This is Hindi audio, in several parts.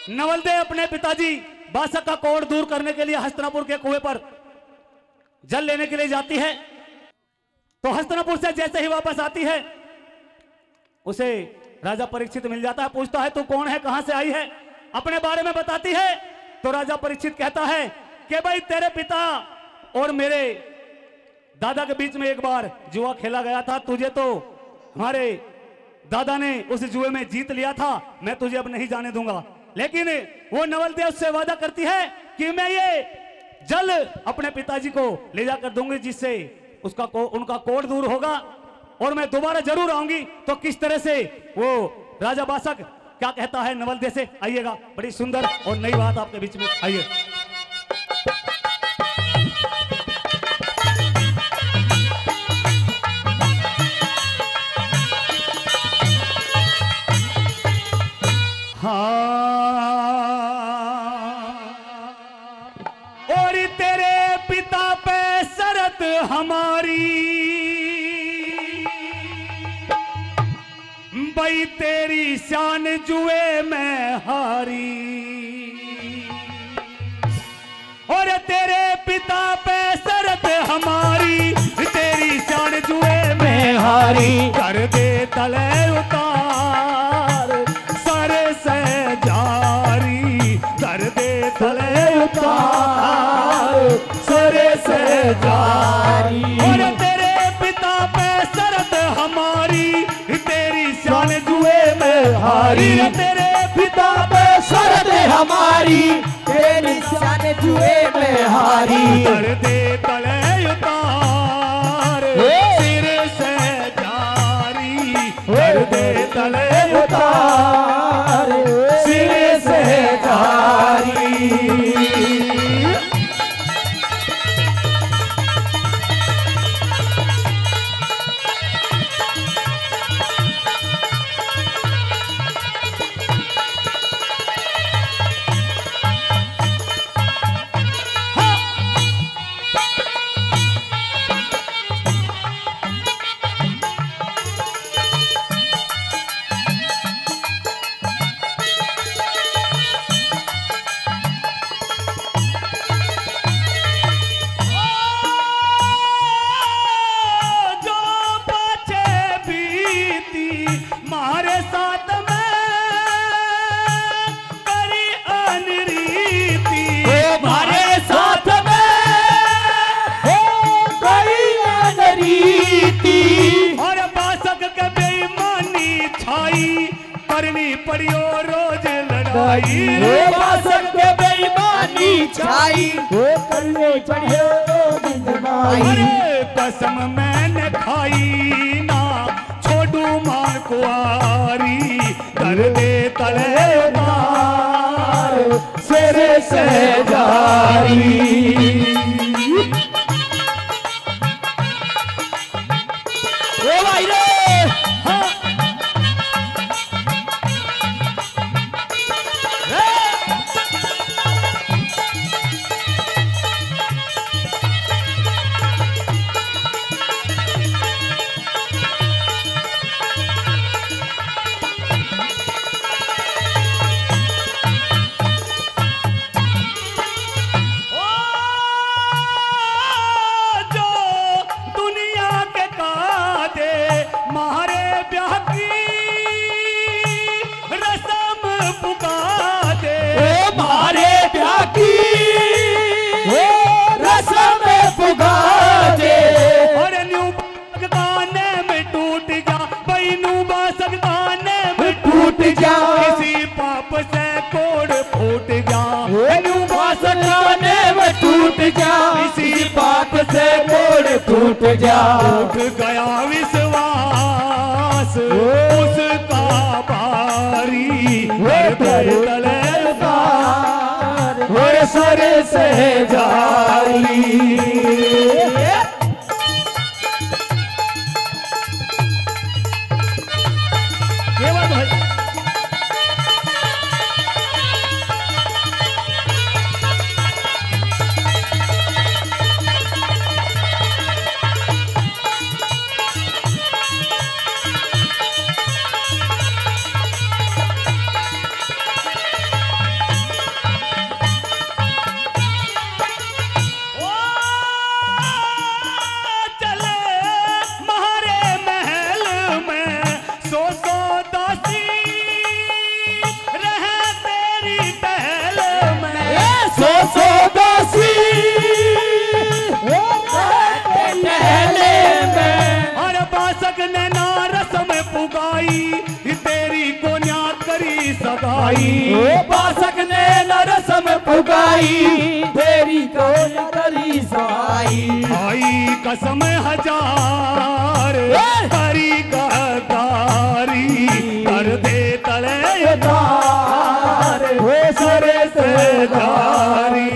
नवलदे अपने पिताजी बासक का कोढ़ दूर करने के लिए हस्तिनापुर के कुएं पर जल लेने के लिए जाती है। तो हस्तिनापुर से जैसे ही वापस आती है उसे राजा परीक्षित मिल जाता है। पूछता है तू कौन है, कहां से आई है, अपने बारे में बताती है। तो राजा परीक्षित कहता है कि भाई तेरे पिता और मेरे दादा के बीच में एक बार जुआ खेला गया था, तुझे तो हमारे दादा ने उस जुए में जीत लिया था, मैं तुझे अब नहीं जाने दूंगा। लेकिन वो नवलदे उससे वादा करती है कि मैं ये जल अपने पिताजी को ले जाकर दूंगी, जिससे उनका कोढ़ दूर होगा और मैं दोबारा जरूर आऊंगी। तो किस तरह से वो राजा बासक क्या कहता है नवलदे से, आइएगा, बड़ी सुंदर और नई बात आपके बीच में। आइए और तेरे पिता पे शरत हमारी, भाई तेरी शान जुए में हारी। और तेरे पिता पे शरत हमारी, तेरी शान जुए में हारी। कर दे तले उतार सर से जारी, कर दे तले उतार सर से जारी। और तेरे पिता पे शरत हमारी, तेरी शान जुए में हारी। तेरे पिता पे शरत हमारी, तेरी शान जुए में हारी। कर दे तले उतार सिर से जारी, कर दे तले उतार सिर से जारी। करनी पड़ियो रोज लड़ाई, बासक के बेईमानी छाई, करनी पड़ियो रोज लड़ाई। अरे कसम मैंने खाई ना छोड़ू मां कुआरी, कर दे तले उतार सिर से जारी। ओ भाई रे किसी पाप से कोढ़ फूट जा, बासकाने में टूट जा, किसी पाप से कोढ़ टूट जा। टूट गया विश्वास उसका भारी, तले उतार सर से जारी। ये बात भाई सो दासी टहले में। अरे बासक ने नारस में पुगाई तेरी को न्या करी सगाई। बासक ने नरस में पुगाई तेरी को करी सगाई। आई कसम हजार करी गद्दारी कर दे तले तार सरे से जारी।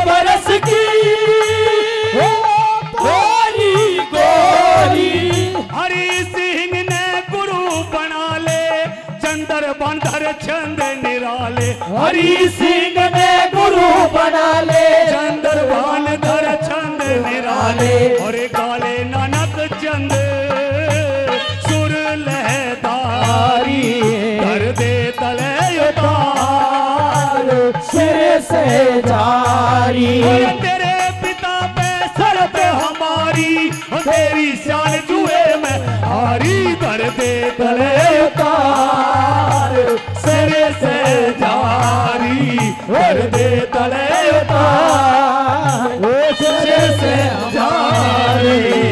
बरस की गोरी गोरी। हरि सिंह ने गुरु बना ले चंदर बंदर छंद निराले। हरि सिंह ने गुरु बना ले चंदर बंदर छंद निराले। और गाले नानक चंद सुर लहदारी कर दे तले उतार सिर से जारी। तेरे पिता पे सर पे हमारी तेरी शान जुए में हारी कर दे तले उतार सिर से जारी कर दे तले उतार सिर से जारी।